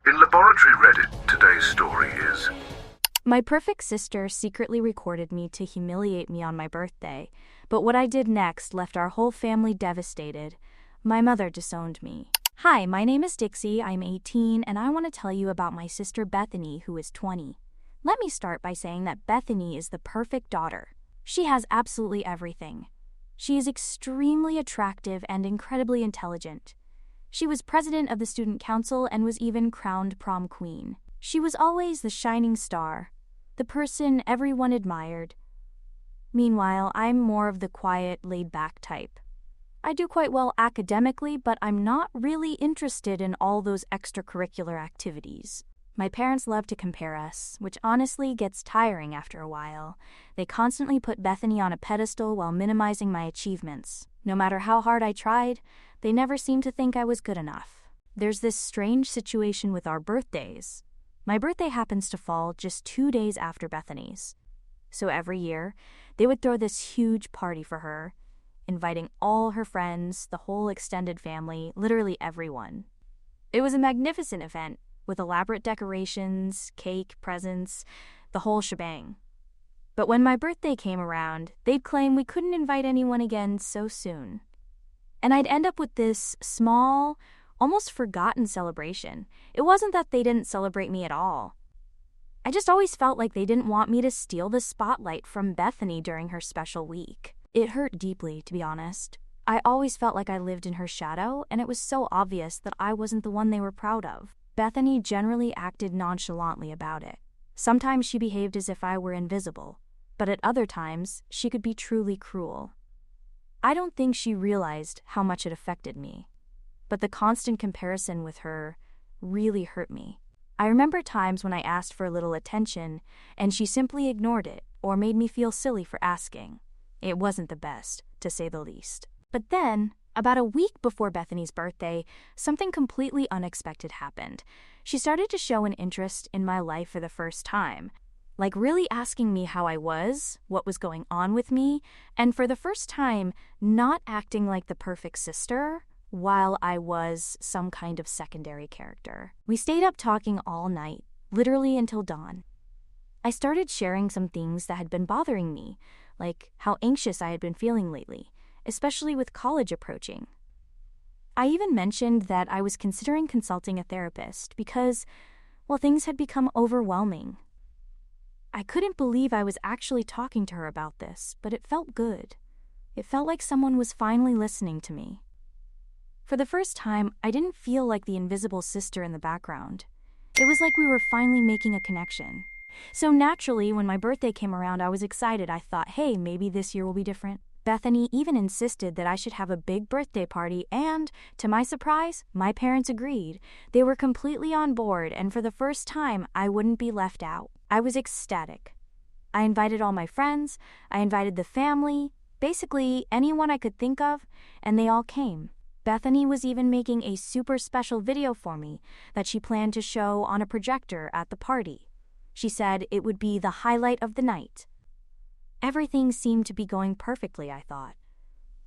In Laboratory Reddit, today's story is... My perfect sister secretly recorded me to humiliate me on my birthday, but what I did next left our whole family devastated. My mother disowned me. Hi, my name is Dixie, I'm 18, and I want to tell you about my sister Bethany, who is 20. Let me start by saying that Bethany is the perfect daughter. She has absolutely everything. She is extremely attractive and incredibly intelligent. She was president of the student council and was even crowned prom queen. She was always the shining star, the person everyone admired. Meanwhile, I'm more of the quiet, laid-back type. I do quite well academically, but I'm not really interested in all those extracurricular activities. My parents love to compare us, which honestly gets tiring after a while. They constantly put Bethany on a pedestal while minimizing my achievements. No matter how hard I tried, they never seemed to think I was good enough. There's this strange situation with our birthdays. My birthday happens to fall just 2 days after Bethany's. So every year, they would throw this huge party for her, inviting all her friends, the whole extended family, literally everyone. It was a magnificent event, with elaborate decorations, cake, presents, the whole shebang. But when my birthday came around, they'd claim we couldn't invite anyone again so soon. And I'd end up with this small, almost forgotten celebration. It wasn't that they didn't celebrate me at all. I just always felt like they didn't want me to steal the spotlight from Bethany during her special week. It hurt deeply, to be honest. I always felt like I lived in her shadow, and it was so obvious that I wasn't the one they were proud of. Bethany generally acted nonchalantly about it. Sometimes she behaved as if I were invisible, but at other times, she could be truly cruel. I don't think she realized how much it affected me, but the constant comparison with her really hurt me. I remember times when I asked for a little attention, and she simply ignored it or made me feel silly for asking. It wasn't the best, to say the least. But then, about a week before Bethany's birthday, something completely unexpected happened. She started to show an interest in my life for the first time, like really asking me how I was, what was going on with me, and for the first time, not acting like the perfect sister, while I was some kind of secondary character. We stayed up talking all night, literally until dawn. I started sharing some things that had been bothering me, like how anxious I had been feeling lately, especially with college approaching. I even mentioned that I was considering consulting a therapist because, well, things had become overwhelming. I couldn't believe I was actually talking to her about this, but it felt good. It felt like someone was finally listening to me. For the first time, I didn't feel like the invisible sister in the background. It was like we were finally making a connection. So naturally, when my birthday came around, I was excited. I thought, hey, maybe this year will be different. Bethany even insisted that I should have a big birthday party, and, to my surprise, my parents agreed. They were completely on board, and for the first time, I wouldn't be left out. I was ecstatic. I invited all my friends, I invited the family, basically anyone I could think of, and they all came. Bethany was even making a super special video for me that she planned to show on a projector at the party. She said it would be the highlight of the night. Everything seemed to be going perfectly, I thought.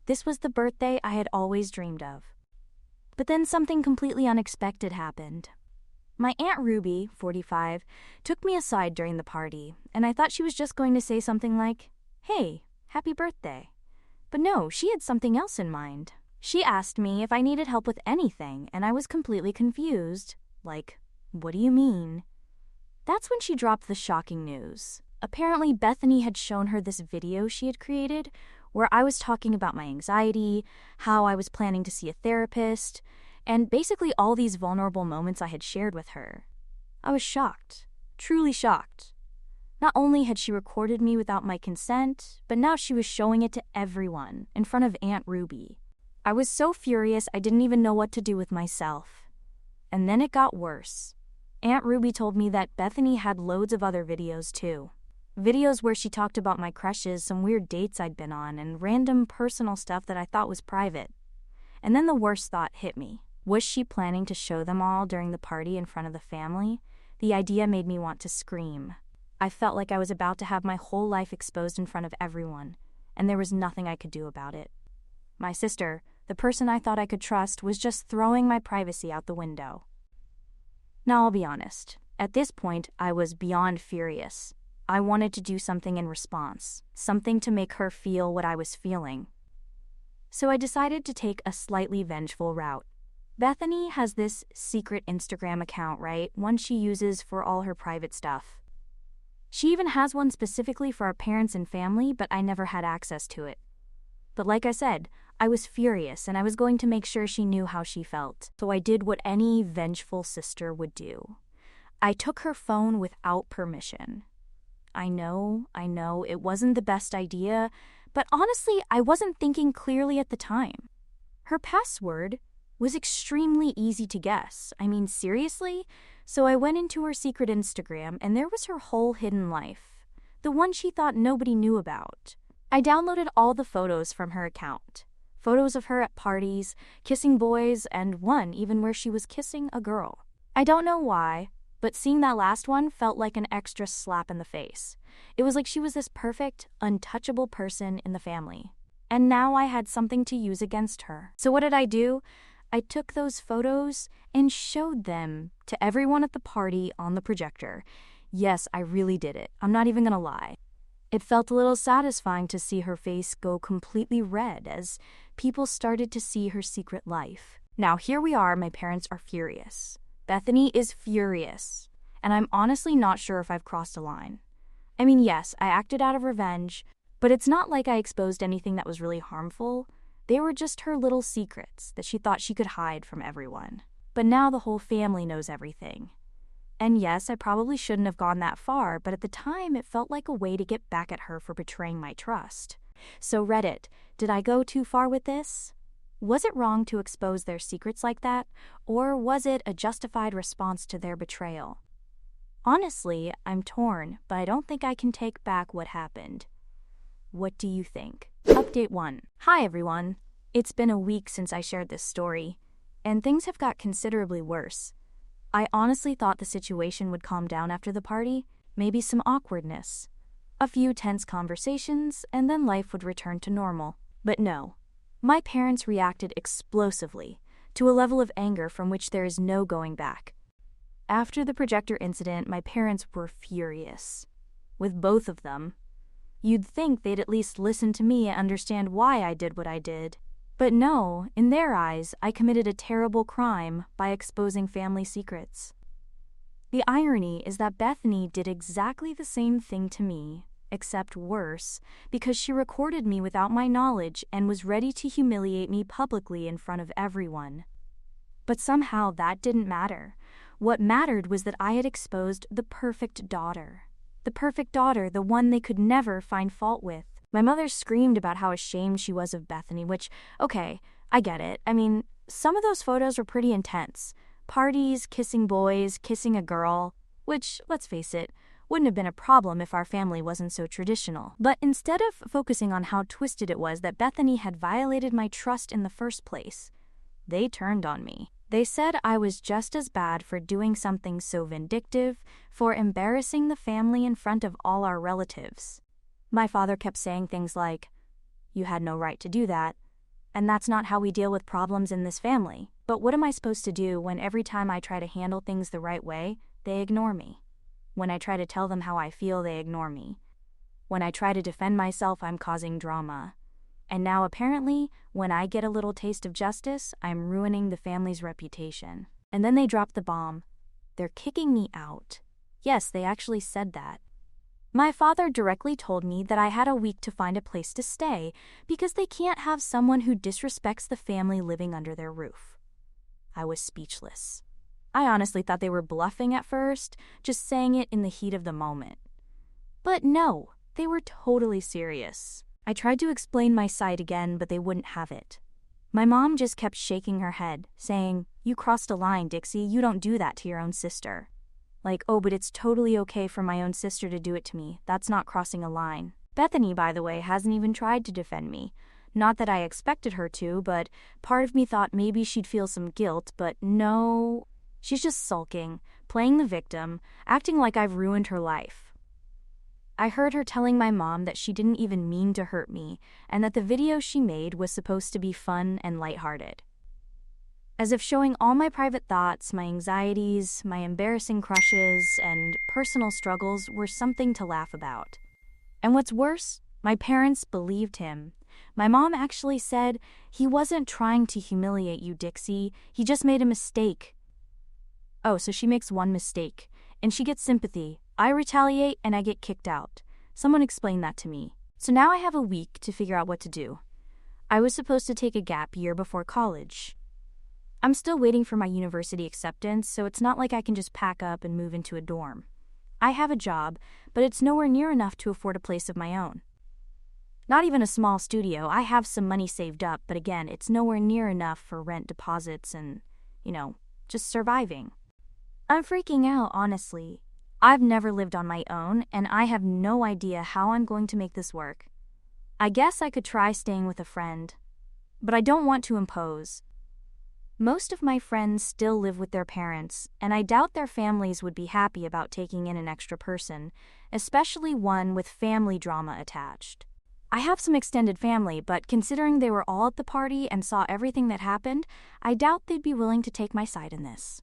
This was the birthday I had always dreamed of. But then something completely unexpected happened. My Aunt Ruby, 45, took me aside during the party, and I thought she was just going to say something like, "Hey, happy birthday." But no, she had something else in mind. She asked me if I needed help with anything, and I was completely confused. Like, what do you mean? That's when she dropped the shocking news. Apparently, Bethany had shown her this video she had created, where I was talking about my anxiety, how I was planning to see a therapist, and basically all these vulnerable moments I had shared with her. I was shocked, truly shocked. Not only had she recorded me without my consent, but now she was showing it to everyone, in front of Aunt Ruby. I was so furious I didn't even know what to do with myself. And then it got worse. Aunt Ruby told me that Bethany had loads of other videos too. Videos where she talked about my crushes, some weird dates I'd been on, and random personal stuff that I thought was private. And then the worst thought hit me. Was she planning to show them all during the party in front of the family? The idea made me want to scream. I felt like I was about to have my whole life exposed in front of everyone, and there was nothing I could do about it. My sister, the person I thought I could trust, was just throwing my privacy out the window. Now, I'll be honest. At this point, I was beyond furious. I wanted to do something in response, something to make her feel what I was feeling. So I decided to take a slightly vengeful route. Bethany has this secret Instagram account, right? One she uses for all her private stuff. She even has one specifically for our parents and family, but I never had access to it. But like I said, I was furious and I was going to make sure she knew how she felt. So I did what any vengeful sister would do. I took her phone without permission. I know, it wasn't the best idea, but honestly, I wasn't thinking clearly at the time. Her password was extremely easy to guess. I mean, seriously? So I went into her secret Instagram and there was her whole hidden life. The one she thought nobody knew about. I downloaded all the photos from her account. Photos of her at parties, kissing boys, and one even where she was kissing a girl. I don't know why, but seeing that last one felt like an extra slap in the face. It was like she was this perfect, untouchable person in the family. And now I had something to use against her. So what did I do? I took those photos and showed them to everyone at the party on the projector. Yes, I really did it. I'm not even gonna lie. It felt a little satisfying to see her face go completely red as people started to see her secret life. Now here we are, my parents are furious. Bethany is furious, and I'm honestly not sure if I've crossed a line. I mean, yes, I acted out of revenge, but it's not like I exposed anything that was really harmful. They were just her little secrets that she thought she could hide from everyone. But now the whole family knows everything. And yes, I probably shouldn't have gone that far, but at the time it felt like a way to get back at her for betraying my trust. So Reddit, did I go too far with this? Was it wrong to expose their secrets like that, or was it a justified response to their betrayal? Honestly, I'm torn, but I don't think I can take back what happened. What do you think? Update 1. Hi everyone. It's been a week since I shared this story, and things have got considerably worse. I honestly thought the situation would calm down after the party, maybe some awkwardness, a few tense conversations, and then life would return to normal. But no. My parents reacted explosively, to a level of anger from which there is no going back. After the projector incident, my parents were furious. With both of them. You'd think they'd at least listen to me and understand why I did what I did. But no, in their eyes, I committed a terrible crime by exposing family secrets. The irony is that Bethany did exactly the same thing to me, except worse, because she recorded me without my knowledge and was ready to humiliate me publicly in front of everyone. But somehow that didn't matter. What mattered was that I had exposed the perfect daughter. The perfect daughter, the one they could never find fault with. My mother screamed about how ashamed she was of Bethany, which, okay, I get it. I mean, some of those photos were pretty intense. Parties, kissing boys, kissing a girl, which, let's face it, wouldn't have been a problem if our family wasn't so traditional. But instead of focusing on how twisted it was that Bethany had violated my trust in the first place, they turned on me. They said I was just as bad for doing something so vindictive, for embarrassing the family in front of all our relatives. My father kept saying things like, "You had no right to do that, and that's not how we deal with problems in this family." But what am I supposed to do when every time I try to handle things the right way, they ignore me? When I try to tell them how I feel, they ignore me. When I try to defend myself, I'm causing drama. And now apparently, when I get a little taste of justice, I'm ruining the family's reputation. And then they drop the bomb. They're kicking me out. Yes, they actually said that. My father directly told me that I had a week to find a place to stay because they can't have someone who disrespects the family living under their roof. I was speechless. I honestly thought they were bluffing at first, just saying it in the heat of the moment. But no, they were totally serious. I tried to explain my side again, but they wouldn't have it. My mom just kept shaking her head, saying, "You crossed a line, Dixie. You don't do that to your own sister." Like, oh, but it's totally okay for my own sister to do it to me. That's not crossing a line. Bethany, by the way, hasn't even tried to defend me. Not that I expected her to, but part of me thought maybe she'd feel some guilt, but no. She's just sulking, playing the victim, acting like I've ruined her life. I heard her telling my mom that she didn't even mean to hurt me, and that the video she made was supposed to be fun and lighthearted. as if showing all my private thoughts, my anxieties, my embarrassing crushes, and personal struggles were something to laugh about. And what's worse, my parents believed him. My mom actually said, "He wasn't trying to humiliate you, Dixie. He just made a mistake." Oh, so she makes one mistake, and she gets sympathy. I retaliate, and I get kicked out. Someone explained that to me. So now I have a week to figure out what to do. I was supposed to take a gap year before college. I'm still waiting for my university acceptance, so it's not like I can just pack up and move into a dorm. I have a job, but it's nowhere near enough to afford a place of my own. Not even a small studio. I have some money saved up, but again, it's nowhere near enough for rent deposits and, just surviving. I'm freaking out, honestly. I've never lived on my own, and I have no idea how I'm going to make this work. I guess I could try staying with a friend, but I don't want to impose. Most of my friends still live with their parents, and I doubt their families would be happy about taking in an extra person, especially one with family drama attached. I have some extended family, but considering they were all at the party and saw everything that happened, I doubt they'd be willing to take my side in this.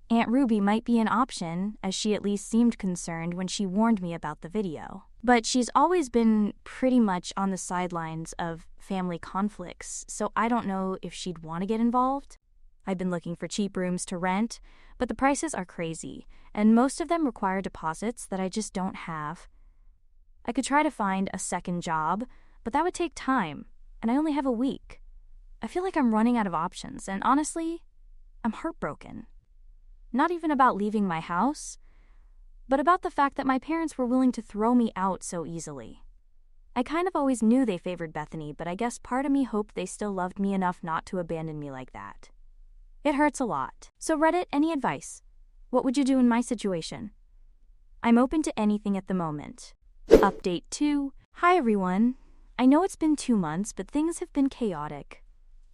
Aunt Ruby might be an option, as she at least seemed concerned when she warned me about the video. But she's always been pretty much on the sidelines of family conflicts, so I don't know if she'd want to get involved. I've been looking for cheap rooms to rent, but the prices are crazy, and most of them require deposits that I just don't have. I could try to find a second job, but that would take time, and I only have a week. I feel like I'm running out of options, and honestly, I'm heartbroken. Not even about leaving my house, but about the fact that my parents were willing to throw me out so easily. I kind of always knew they favored Bethany, but I guess part of me hoped they still loved me enough not to abandon me like that. It hurts a lot. So Reddit, any advice? What would you do in my situation? I'm open to anything at the moment. Update 2. Hi everyone. I know it's been 2 months, but things have been chaotic.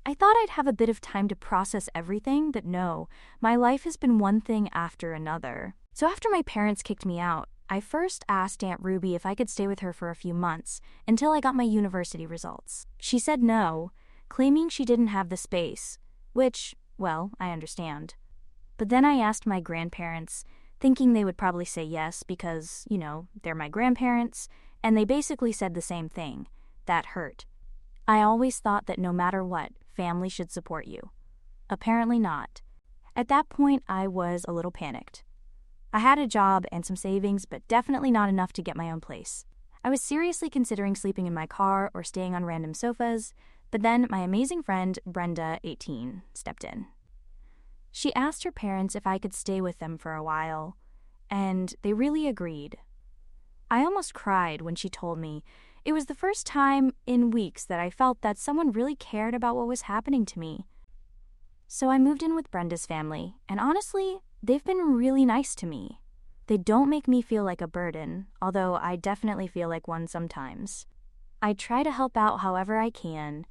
I thought I'd have a bit of time to process everything, but no, my life has been one thing after another. So after my parents kicked me out, I first asked Aunt Ruby if I could stay with her for a few months until I got my university results. She said no, claiming she didn't have the space, which, well, I understand. But then I asked my grandparents, thinking they would probably say yes because, they're my grandparents, and they basically said the same thing. That hurt. I always thought that no matter what, family should support you. Apparently not. At that point, I was a little panicked. I had a job and some savings, but definitely not enough to get my own place. I was seriously considering sleeping in my car or staying on random sofas, but then my amazing friend, Brenda, 18, stepped in. She asked her parents if I could stay with them for a while, and they really agreed. I almost cried when she told me. It was the first time in weeks that I felt that someone really cared about what was happening to me. So I moved in with Brenda's family, and honestly, they've been really nice to me. They don't make me feel like a burden, although I definitely feel like one sometimes. I try to help out however I can,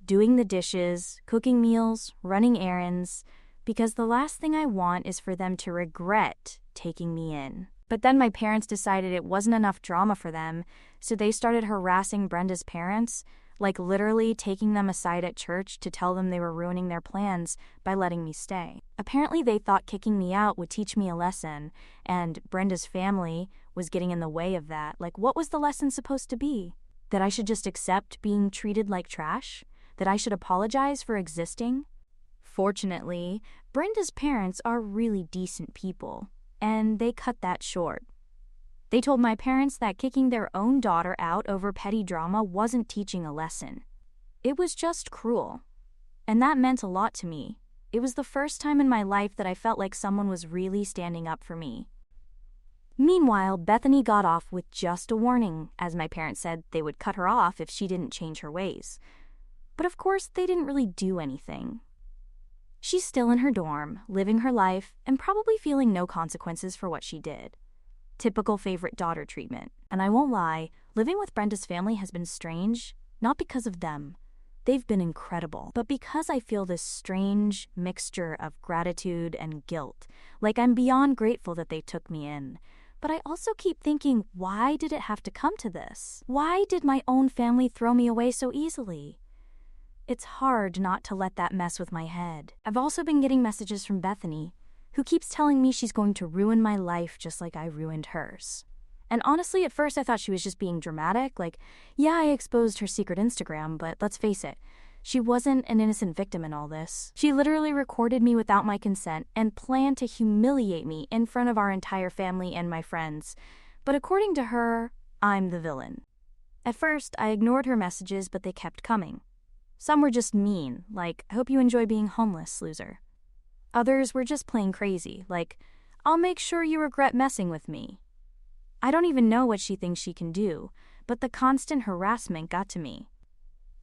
doing the dishes, cooking meals, running errands, because the last thing I want is for them to regret taking me in. But then my parents decided it wasn't enough drama for them, so they started harassing Brenda's parents, like literally taking them aside at church to tell them they were ruining their plans by letting me stay. Apparently they thought kicking me out would teach me a lesson, and Brenda's family was getting in the way of that. Like, what was the lesson supposed to be? That I should just accept being treated like trash? That I should apologize for existing? Fortunately, Brenda's parents are really decent people, and they cut that short. They told my parents that kicking their own daughter out over petty drama wasn't teaching a lesson. It was just cruel. And that meant a lot to me. It was the first time in my life that I felt like someone was really standing up for me. Meanwhile, Bethany got off with just a warning, as my parents said they would cut her off if she didn't change her ways. But of course, they didn't really do anything. She's still in her dorm, living her life, and probably feeling no consequences for what she did. Typical favorite daughter treatment. And I won't lie, living with Brenda's family has been strange, not because of them. They've been incredible, but because I feel this strange mixture of gratitude and guilt, like I'm beyond grateful that they took me in. But I also keep thinking, why did it have to come to this? Why did my own family throw me away so easily? It's hard not to let that mess with my head. I've also been getting messages from Bethany, who keeps telling me she's going to ruin my life just like I ruined hers. And honestly, at first I thought she was just being dramatic, like, yeah, I exposed her secret Instagram, but let's face it, she wasn't an innocent victim in all this. She literally recorded me without my consent and planned to humiliate me in front of our entire family and my friends. But according to her, I'm the villain. At first, I ignored her messages, but they kept coming. Some were just mean, like, I hope you enjoy being homeless, loser. Others were just plain crazy, like, I'll make sure you regret messing with me. I don't even know what she thinks she can do, but the constant harassment got to me.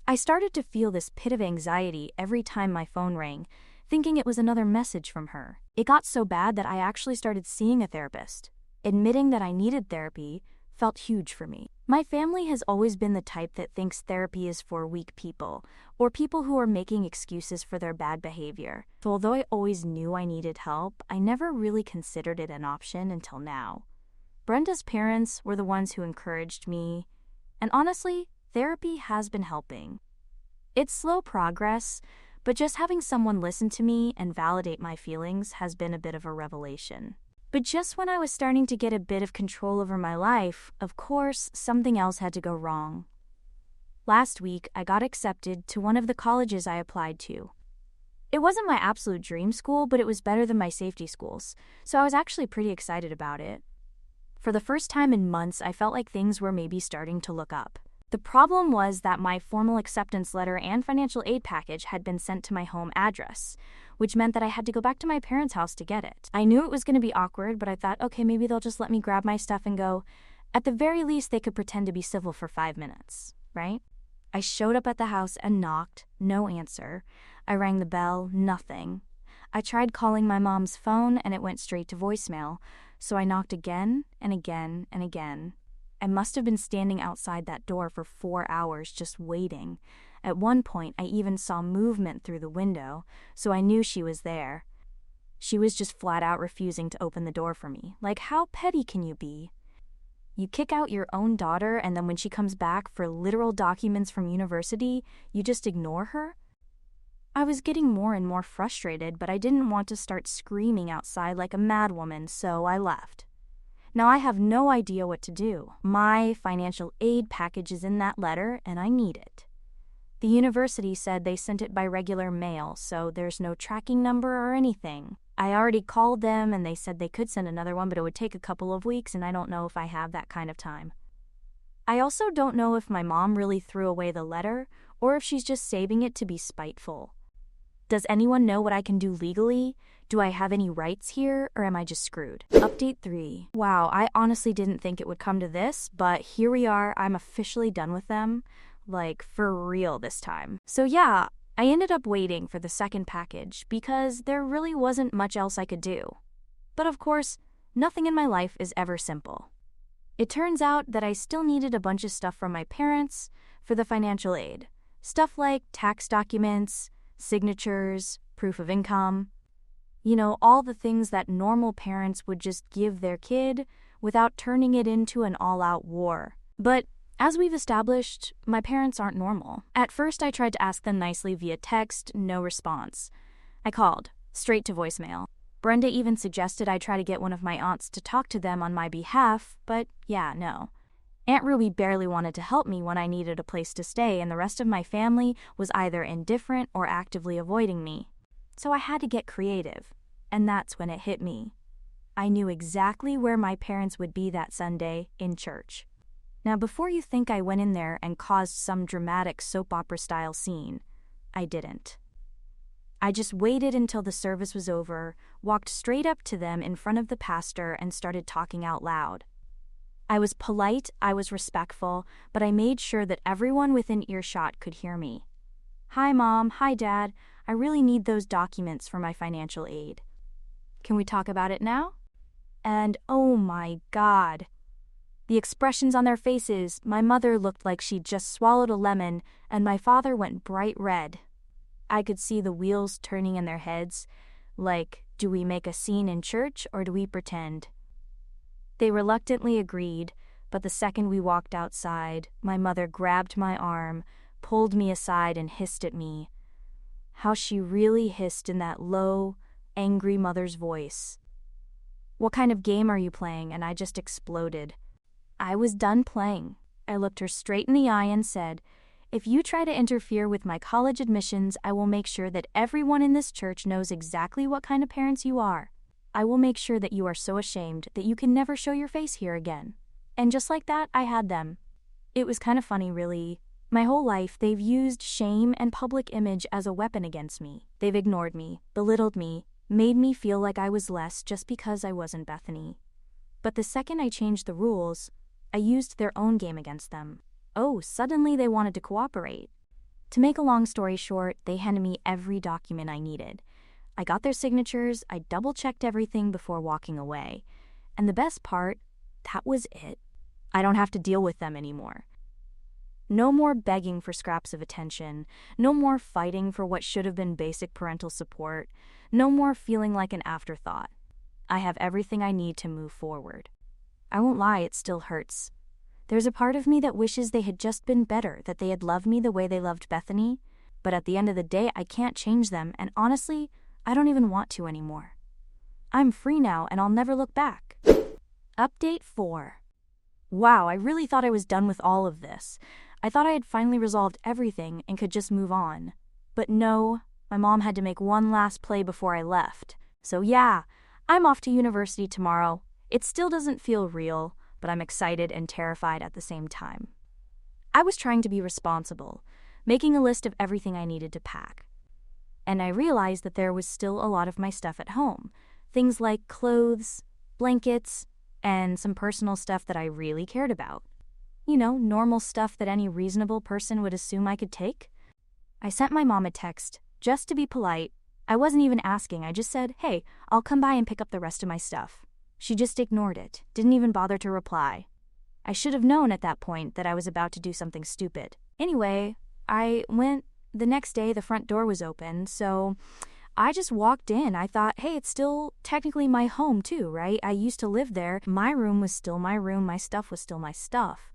I started to feel this pit of anxiety every time my phone rang, thinking it was another message from her. It got so bad that I actually started seeing a therapist. Admitting that I needed therapy felt huge for me. My family has always been the type that thinks therapy is for weak people, or people who are making excuses for their bad behavior. So although I always knew I needed help, I never really considered it an option until now. Brenda's parents were the ones who encouraged me, and honestly, therapy has been helping. It's slow progress, but just having someone listen to me and validate my feelings has been a bit of a revelation. But just when I was starting to get a bit of control over my life, of course, something else had to go wrong. Last week, I got accepted to one of the colleges I applied to. It wasn't my absolute dream school, but it was better than my safety schools, so I was actually pretty excited about it. For the first time in months, I felt like things were maybe starting to look up. The problem was that my formal acceptance letter and financial aid package had been sent to my home address, which meant that I had to go back to my parents' house to get it. I knew it was going to be awkward, but I thought, okay, maybe they'll just let me grab my stuff and go. At the very least, they could pretend to be civil for 5 minutes, right? I showed up at the house and knocked, no answer. I rang the bell, nothing. I tried calling my mom's phone and it went straight to voicemail, so I knocked again and again and again. I must have been standing outside that door for 4 hours just waiting. At one point, I even saw movement through the window, so I knew she was there. She was just flat out refusing to open the door for me. Like, how petty can you be? You kick out your own daughter, and then when she comes back for literal documents from university, you just ignore her? I was getting more and more frustrated, but I didn't want to start screaming outside like a madwoman, so I left. Now I have no idea what to do. My financial aid package is in that letter, and I need it. The university said they sent it by regular mail, so there's no tracking number or anything. I already called them, and they said they could send another one, but it would take a couple of weeks, and I don't know if I have that kind of time. I also don't know if my mom really threw away the letter, or if she's just saving it to be spiteful. Does anyone know what I can do legally? Do I have any rights here, or am I just screwed? Update 3. Wow, I honestly didn't think it would come to this, but here we are. I'm officially done with them. Like, for real this time. So yeah, I ended up waiting for the second package because there really wasn't much else I could do. But of course, nothing in my life is ever simple. It turns out that I still needed a bunch of stuff from my parents for the financial aid. Stuff like tax documents, signatures, proof of income. You know, all the things that normal parents would just give their kid without turning it into an all-out war. But as we've established, my parents aren't normal. At first, I tried to ask them nicely via text, no response. I called, straight to voicemail. Brenda even suggested I try to get one of my aunts to talk to them on my behalf, but yeah, no. Aunt Ruby barely wanted to help me when I needed a place to stay, and the rest of my family was either indifferent or actively avoiding me. So I had to get creative, and that's when it hit me. I knew exactly where my parents would be that Sunday, in church. Now, before you think I went in there and caused some dramatic soap opera-style scene, I didn't. I just waited until the service was over, walked straight up to them in front of the pastor, and started talking out loud. I was polite, I was respectful, but I made sure that everyone within earshot could hear me. Hi, Mom. Hi, Dad. I really need those documents for my financial aid. Can we talk about it now? And oh my God. The expressions on their faces, my mother looked like she'd just swallowed a lemon, and my father went bright red. I could see the wheels turning in their heads, like, do we make a scene in church or do we pretend? They reluctantly agreed, but the second we walked outside, my mother grabbed my arm, pulled me aside and hissed at me. How she really hissed in that low, angry mother's voice. "What kind of game are you playing?" And I just exploded. I was done playing. I looked her straight in the eye and said, "If you try to interfere with my college admissions, I will make sure that everyone in this church knows exactly what kind of parents you are. I will make sure that you are so ashamed that you can never show your face here again." And just like that, I had them. It was kind of funny, really. My whole life, they've used shame and public image as a weapon against me. They've ignored me, belittled me, made me feel like I was less just because I wasn't Bethany. But the second I changed the rules, I used their own game against them. Oh, suddenly they wanted to cooperate. To make a long story short, they handed me every document I needed. I got their signatures, I double-checked everything before walking away. And the best part, that was it. I don't have to deal with them anymore. No more begging for scraps of attention, no more fighting for what should have been basic parental support, no more feeling like an afterthought. I have everything I need to move forward. I won't lie, it still hurts. There's a part of me that wishes they had just been better, that they had loved me the way they loved Bethany, but at the end of the day, I can't change them, and honestly, I don't even want to anymore. I'm free now, and I'll never look back. Update 4. Wow, I really thought I was done with all of this. I thought I had finally resolved everything and could just move on. But no, my mom had to make one last play before I left. So yeah, I'm off to university tomorrow. It still doesn't feel real, but I'm excited and terrified at the same time. I was trying to be responsible, making a list of everything I needed to pack. And I realized that there was still a lot of my stuff at home. Things like clothes, blankets, and some personal stuff that I really cared about. You know, normal stuff that any reasonable person would assume I could take. I sent my mom a text, just to be polite. I wasn't even asking, I just said, "Hey, I'll come by and pick up the rest of my stuff." She just ignored it, didn't even bother to reply. I should have known at that point that I was about to do something stupid. Anyway, the next day the front door was open, so I just walked in. I thought, hey, it's still technically my home too, right? I used to live there. My room was still my room. My stuff was still my stuff.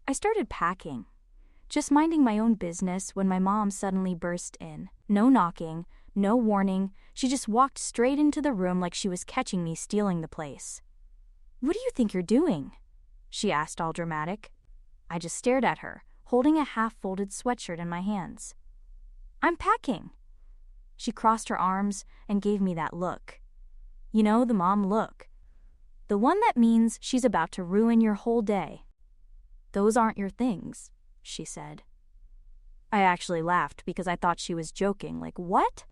I started packing, just minding my own business when my mom suddenly burst in. No knocking, no warning. She just walked straight into the room like she was catching me stealing the place. "What do you think you're doing?" she asked, all dramatic. I just stared at her, holding a half-folded sweatshirt in my hands. "I'm packing." She crossed her arms and gave me that look. You know, the mom look. The one that means she's about to ruin your whole day. "Those aren't your things," she said. I actually laughed because I thought she was joking. Like, what?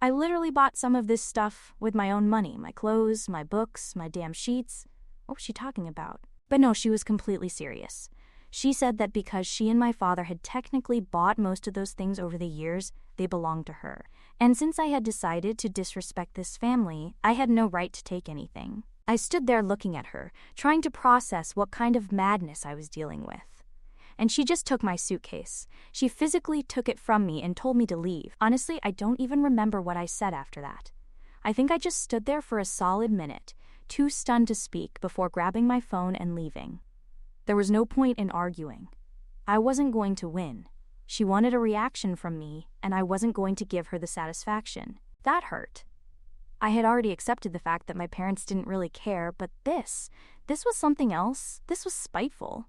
I literally bought some of this stuff with my own money. My clothes, my books, my damn sheets. What was she talking about? But no, she was completely serious. She said that because she and my father had technically bought most of those things over the years, they belonged to her. And since I had decided to disrespect this family, I had no right to take anything. I stood there looking at her, trying to process what kind of madness I was dealing with. And she just took my suitcase. She physically took it from me and told me to leave. Honestly, I don't even remember what I said after that. I think I just stood there for a solid minute, too stunned to speak, before grabbing my phone and leaving. There was no point in arguing. I wasn't going to win. She wanted a reaction from me, and I wasn't going to give her the satisfaction. That hurt. I had already accepted the fact that my parents didn't really care, but this was something else. This was spiteful.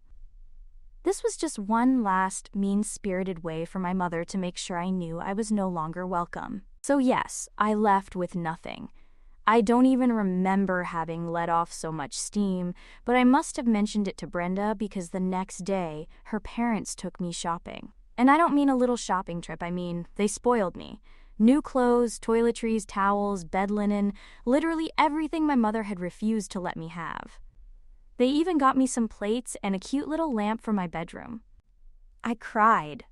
This was just one last mean-spirited way for my mother to make sure I knew I was no longer welcome. So yes, I left with nothing. I don't even remember having let off so much steam, but I must have mentioned it to Brenda because the next day, her parents took me shopping. And I don't mean a little shopping trip, I mean, they spoiled me. New clothes, toiletries, towels, bed linen, literally everything my mother had refused to let me have. They even got me some plates and a cute little lamp for my bedroom. I cried.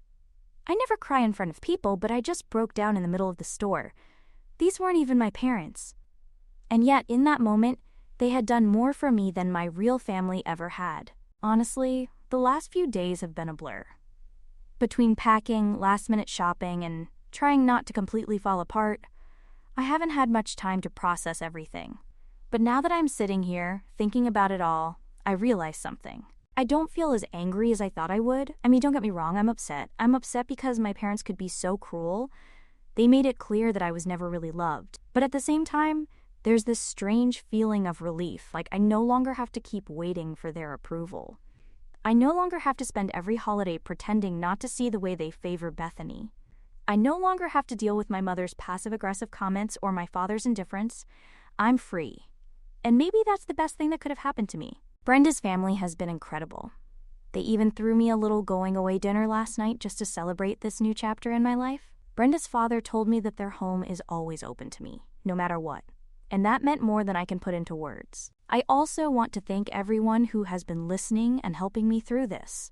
I never cry in front of people, but I just broke down in the middle of the store. These weren't even my parents. And yet, in that moment, they had done more for me than my real family ever had. Honestly, the last few days have been a blur. Between packing, last-minute shopping, and trying not to completely fall apart, I haven't had much time to process everything. But now that I'm sitting here, thinking about it all, I realize something. I don't feel as angry as I thought I would. I mean, don't get me wrong, I'm upset. I'm upset because my parents could be so cruel. They made it clear that I was never really loved. But at the same time, there's this strange feeling of relief, like I no longer have to keep waiting for their approval. I no longer have to spend every holiday pretending not to see the way they favor Bethany. I no longer have to deal with my mother's passive-aggressive comments or my father's indifference. I'm free. And maybe that's the best thing that could have happened to me. Brenda's family has been incredible. They even threw me a little going-away dinner last night just to celebrate this new chapter in my life. Brenda's father told me that their home is always open to me, no matter what. And that meant more than I can put into words. I also want to thank everyone who has been listening and helping me through this.